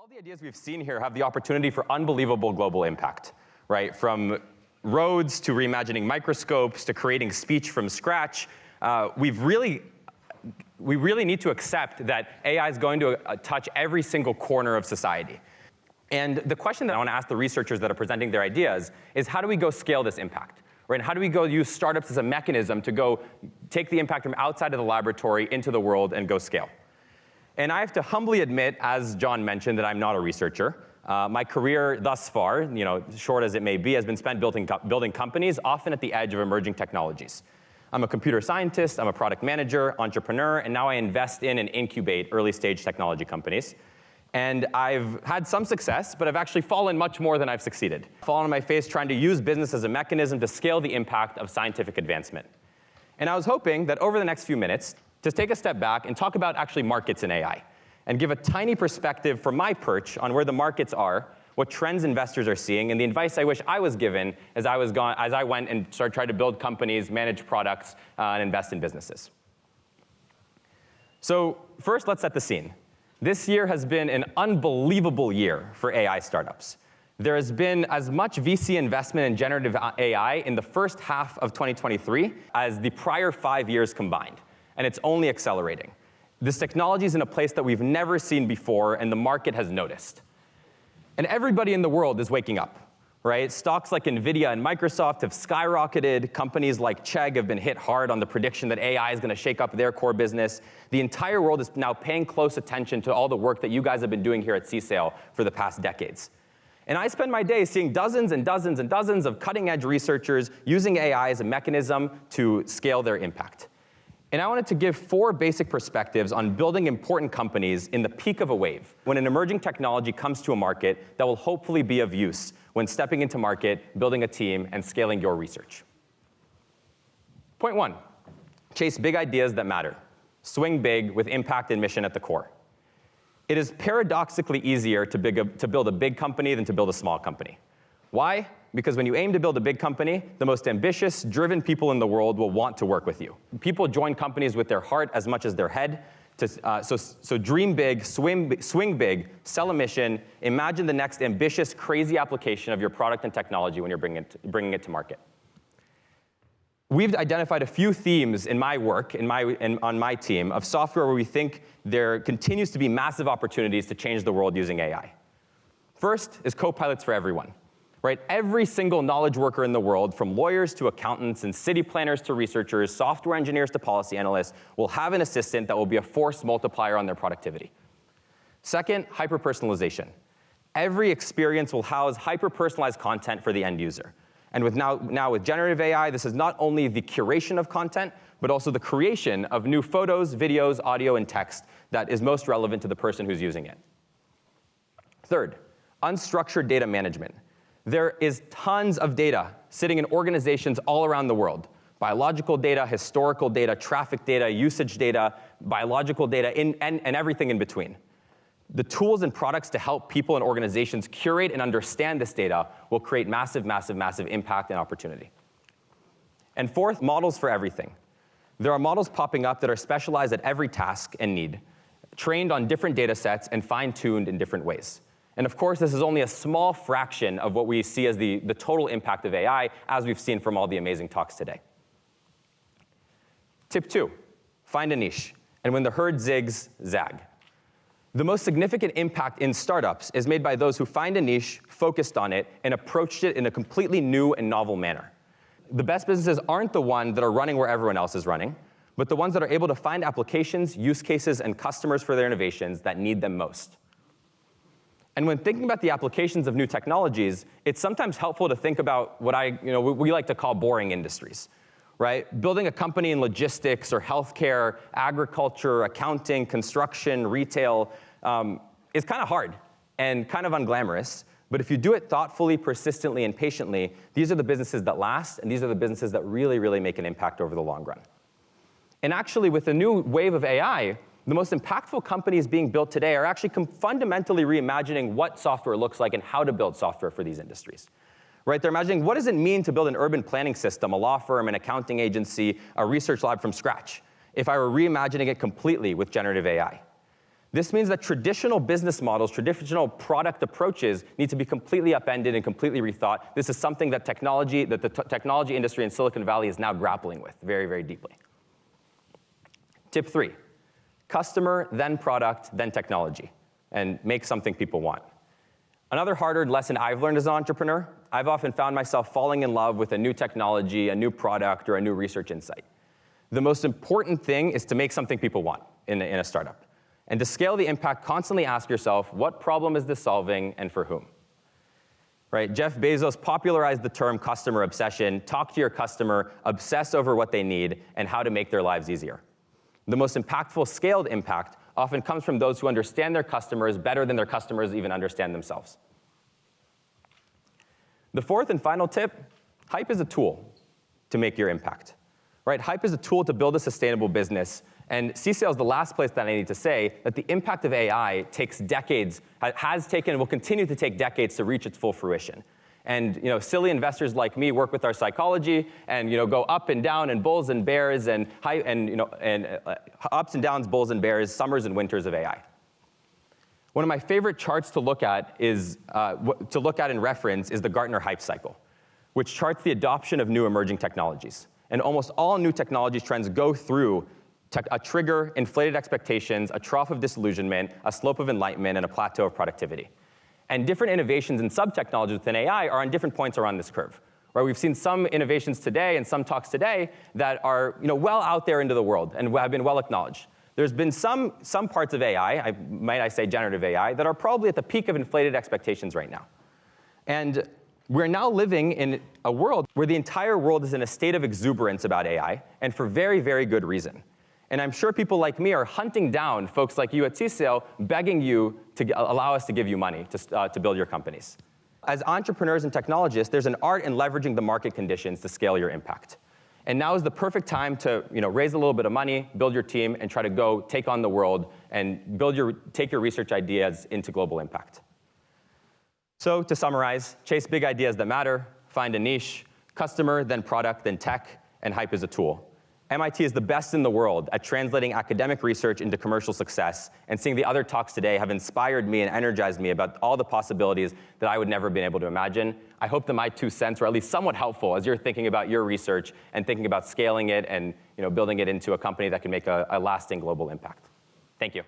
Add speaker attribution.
Speaker 1: All the ideas we've seen here have the opportunity for unbelievable global impact, right? From roads to reimagining microscopes to creating speech from scratch. We really need to accept that AI is going to touch every single corner of society. And the question that I want to ask the researchers that are presenting their ideas is, how do we go scale this impact? Right? And how do we go use startups as a mechanism to go take the impact from outside of the laboratory into the world and go scale? And I have to humbly admit, as John mentioned, that I'm not a researcher. My career thus far, short as it may be, has been spent building companies, often at the edge of emerging technologies. I'm a computer scientist, I'm a product manager, entrepreneur, and now I invest in and incubate early-stage technology companies. And I've had some success, but I've actually fallen much more than I've succeeded. Fallen on my face trying to use business as a mechanism to scale the impact of scientific advancement. And I was hoping that over the next few minutes, to take a step back and talk about actually markets in AI, and give a tiny perspective from my perch on where the markets are, what trends investors are seeing, and the advice I wish I was given as I went and started trying to build companies, manage products, and invest in businesses. So first, let's set the scene. This year has been an unbelievable year for AI startups. There has been as much VC investment in generative AI in the first half of 2023 as the prior 5 years combined, and it's only accelerating. This technology is in a place that we've never seen before, and the market has noticed. And everybody in the world is waking up, right? Stocks like NVIDIA and Microsoft have skyrocketed. Companies like Chegg have been hit hard on the prediction that AI is going to shake up their core business. The entire world is now paying close attention to all the work that you guys have been doing here at CSAIL for the past decades. And I spend my days seeing dozens and dozens and dozens of cutting-edge researchers using AI as a mechanism to scale their impact. And I wanted to give 4 basic perspectives on building important companies in the peak of a wave, when an emerging technology comes to a market that will hopefully be of use when stepping into market, building a team, and scaling your research. Point 1, chase big ideas that matter. Swing big with impact and mission at the core. It is paradoxically easier to build a big company than to build a small company. Why? Because when you aim to build a big company, the most ambitious, driven people in the world will want to work with you. People join companies with their heart as much as their head. So dream big, swing big, sell a mission, imagine the next ambitious, crazy application of your product and technology when you're bringing it to market. We've identified a few themes in my work, on my team, of software where we think there continues to be massive opportunities to change the world using AI. First is co-pilots for everyone. Right? Every single knowledge worker in the world, from lawyers to accountants and city planners to researchers, software engineers to policy analysts, will have an assistant that will be a force multiplier on their productivity. Second, hyper-personalization. Every experience will house hyper-personalized content for the end user. And now with generative AI, this is not only the curation of content, but also the creation of new photos, videos, audio, and text that is most relevant to the person who's using it. Third, unstructured data management. There is tons of data sitting in organizations all around the world. Biological data, historical data, traffic data, usage data, biological data, and everything in between. The tools and products to help people and organizations curate and understand this data will create massive, massive, massive impact and opportunity. And fourth, models for everything. There are models popping up that are specialized at every task and need, trained on different data sets and fine-tuned in different ways. And of course, this is only a small fraction of what we see as the total impact of AI, as we've seen from all the amazing talks today. Tip 2, find a niche. And when the herd zigs, zag. The most significant impact in startups is made by those who find a niche, focused on it, and approached it in a completely new and novel manner. The best businesses aren't the ones that are running where everyone else is running, but the ones that are able to find applications, use cases, and customers for their innovations that need them most. And when thinking about the applications of new technologies, it's sometimes helpful to think about what we like to call boring industries, right? Building a company in logistics or healthcare, agriculture, accounting, construction, retail is kind of hard and kind of unglamorous. But if you do it thoughtfully, persistently, and patiently, these are the businesses that last, and these are the businesses that really, really make an impact over the long run. And actually, with the new wave of AI, the most impactful companies being built today are actually fundamentally reimagining what software looks like and how to build software for these industries. Right? They're imagining, what does it mean to build an urban planning system, a law firm, an accounting agency, a research lab from scratch, if I were reimagining it completely with generative AI? This means that traditional business models, traditional product approaches need to be completely upended and completely rethought. This is something that the technology industry in Silicon Valley is now grappling with very, very deeply. Tip 3, customer, then product, then technology, and make something people want. Another hard-earned lesson I've learned as an entrepreneur, I've often found myself falling in love with a new technology, a new product, or a new research insight. The most important thing is to make something people want in a startup. And to scale the impact, constantly ask yourself, what problem is this solving and for whom? Right? Jeff Bezos popularized the term customer obsession. Talk to your customer, obsess over what they need, and how to make their lives easier. The most impactful scaled impact often comes from those who understand their customers better than their customers even understand themselves. The fourth and final tip, hype is a tool to make your impact. Right? Hype is a tool to build a sustainable business. And CSAIL is the last place that I need to say that the impact of AI takes decades, has taken and will continue to take decades to reach its full fruition. And silly investors like me work with our psychology and go up and down and bulls and bears and ups and downs, bulls and bears, summers and winters of AI. One of my favorite charts to look at in reference is the Gartner hype cycle, which charts the adoption of new emerging technologies. And almost all new technology trends go through a trigger, inflated expectations, a trough of disillusionment, a slope of enlightenment, and a plateau of productivity. And different innovations and sub-technologies within AI are on different points around this curve. Right? We've seen some innovations today and some talks today that are well out there into the world and have been well acknowledged. There's been some parts of AI, might I say generative AI, that are probably at the peak of inflated expectations right now. And we're now living in a world where the entire world is in a state of exuberance about AI, and for very, very good reason. And I'm sure people like me are hunting down folks like you at CSAIL, begging you to allow us to give you money to build your companies. As entrepreneurs and technologists, there's an art in leveraging the market conditions to scale your impact. And now is the perfect time to raise a little bit of money, build your team, and try to go take on the world and take your research ideas into global impact. So to summarize, chase big ideas that matter, find a niche, customer, then product, then tech, and hype is a tool. MIT is the best in the world at translating academic research into commercial success, and seeing the other talks today have inspired me and energized me about all the possibilities that I would never have been able to imagine. I hope that my 2 cents were at least somewhat helpful as you're thinking about your research and thinking about scaling it and building it into a company that can make a lasting global impact. Thank you.